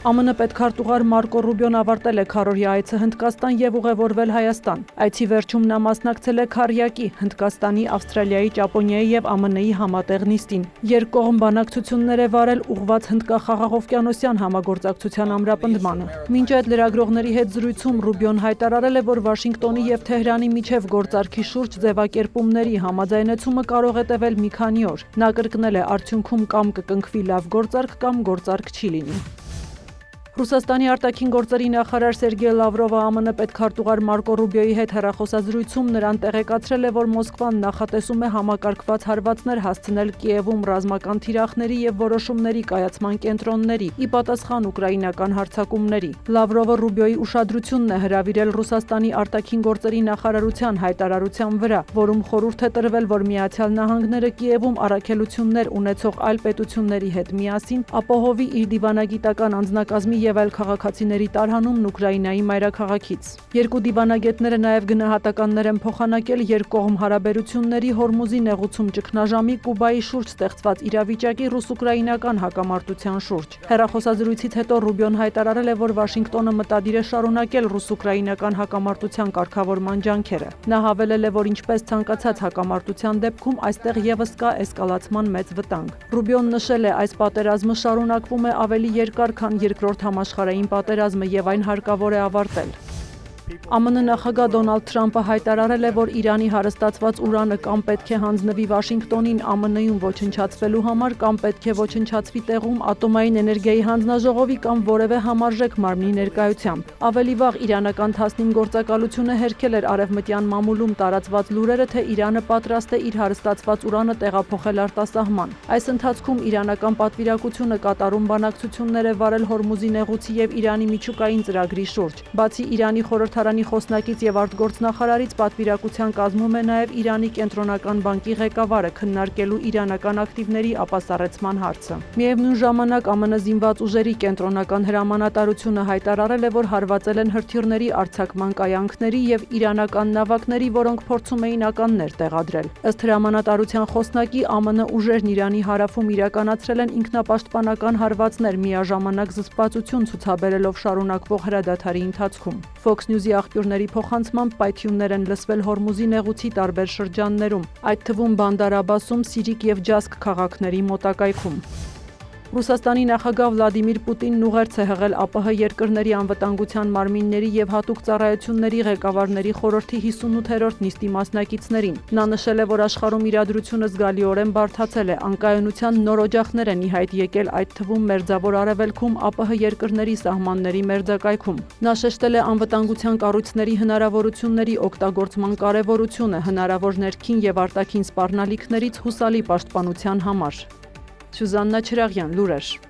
ԱՄՆ պետքարտուղար Մարկո Ռուբիոն ավարտել է քառօրյա այցը Հնդկաստան և ուղևորվել Հայաստան։ Այցի վերջում նա մասնակցել է քառյակի Հնդկաստանի, Ավստրալիայի, Ճապոնիայի և ԱՄՆ-ի համատեղ նիստին։ Երկկողմ բանակցություններ է վարել ուղղված Հնդկախաղաղօվկիանոսյան համագործակցության ամրապնդմանը։ Մինչ այդ լրագրողների հետ զրույցում Ռուբիոն հայտարարել է, որ Վաշինգտոնի և Թեհրանի միջև գործարքի շուրջ ձևակերպումների համաձայնեցումը կարող է տևել մի քանի օր։ Նա կրկնել է, արդյունքում կամ կկնքվի լավ գործարք, կամ գործարք չի լինի։ Ռուսաստանի արտաքին գործերի նախարար Սերգեյ Լավրովը ԱՄՆ պետքարտուղար Մարկո Ռուբիոյի հետ հեռախոսազրույցում նրան տեղեկացրել է, որ Մոսկվան նախատեսում է համակարգված հարվածներ հասցնել Կիևում ռազմական թիրախների և որոշումների կայացման կենտրոնների՝ ի պատասխան ուկրաինական հարձակումների։ Լավրովը Ռուբիոյի ուշադրությունն է հրավիրել Ռուսաստանի արտաքին գործերի նախարարության հայտարարության վրա, որում խորհուրդ է տրվել, որ Միացյալ Նահանգները Կիևում առաքելություններ ունեցող այլ պետությունների հետ միասին ապահովի իր դիվանագիտական անձնակազմի և այլ քաղաքացիների տարհանումն Ուկրաինայի մայրաքաղաքից։ Երկու դիվանագետները նաև գնահատականներ են փոխանակել երկկողմ հարաբերությունների Հորմուզի նեղուցում ճգնաժամի Կուբայի շուրջ ստեղծված իրավիճակի ռուս-ուկրաինական հակամարտության շուրջ։ Հեռախոսազրույցից հետո Ռուբիոն հայտարարել է, որ Վաշինգտոնը մտադիր է շարունակել ռուս-ուկրաինական հակամարտության կարգավորման ջանքերը։ Նա հավելել է, որ ինչպես ցանկացած հակամարտության դեպքում այստեղ ևս կա էսկալացման մեծ վտանգ։ Ռուբիոն նշել է, այս պատերազմը շարունակվում է ավելի երկար, քան Երկրորդ համաշխարհային պատերազմը և այն հարկավոր է ավարտել։ ԱՄՆ նախագահ Դոնալդ Թրամփը հայտարարել է, որ Իրանի հարստացված ուրանը կամ պետք է հանձնվի Վաշինգտոնին ԱՄՆ-ում ոչնչացվելու համար, կամ պետք է ոչնչացվի տեղում ատոմային էներգիայի հանձնաժողովի կամ որևէ համարժեք մարմնի ներկայությամբ։ Ավելի վաղ իրանական TASNIM գործակալությունը հերքել էր արևմտյան մամուլում տարածված լուրերը, թե Իրանը պատրաստ է իր հարստացված ուրանը տեղափոխել արտասահման։ Այս ընթացքում իրանական պատվիրակությունը կատարում բանակցություններ է վարել Հորմուզի նեղուցի և Իրանի միջուկային ծրագրի շուրջ։ Բացի Իրանի խորհրդարանի խոսնակից և արտգործնախարարից պատվիրակության կազմում է նաև Իրանի կենտրոնական բանկի ղեկավարը՝ քննարկելու իրանական ակտիվների ապասառեցման հարցը։ Միևնույն ժամանակ ԱՄՆ զինված ուժերի կենտրոնական հրամանատարությունը հայտարարել է, որ հարվածել են հրթիռների արձակման կայանքների և իրանական նավակների, որոնք փորձում էին ականներ տեղադրել։ Ըստ հրամանատարության խոսնակի, ԱՄՆ ուժերն Իրանի հարավում իրականացրել են ինքնապաշտպանական հարվածներ, միաժամանակ զսպվածություն ցուցաբերելով շարունակվող հրադադարի ընթացքում։ Fox News-ի աղբյուրների փոխանցմամբ պայթյուններ են լսվել Հորմուզի նեղուցի տարբեր շրջաններում, այդ թվում Բանդար Աբասում, Սիրիկ և Ջասկ քաղաքների մոտակայքում։ Ռուսաստանի նախագահ Վլադիմիր Պուտինն ուղերձ է հղել ԱՊՀ երկրների անվտանգության մարմինների և հատուկ ծառայությունների ղեկավարների խորհրդի 58-րդ նիստի մասնակիցներին։ Նա նշել է, որ աշխարհում իրադրությունը զգալիորեն բարդացել է, անկայունության նոր օջախներ են ի հայտ եկել, այդ թվում Մերձավոր Արևելքում ԱՊՀ երկրների սահմանների մերձակայքում։ Նա շեշտել է անվտանգության կառույցների հնարավորությունների օգտագործման կարևորությունը հնարավոր ներքին և արտաքին սպառնալիքներից հուսալի պաշտպանության համար։ Սյուզաննա Չրաղյան, լուրեր։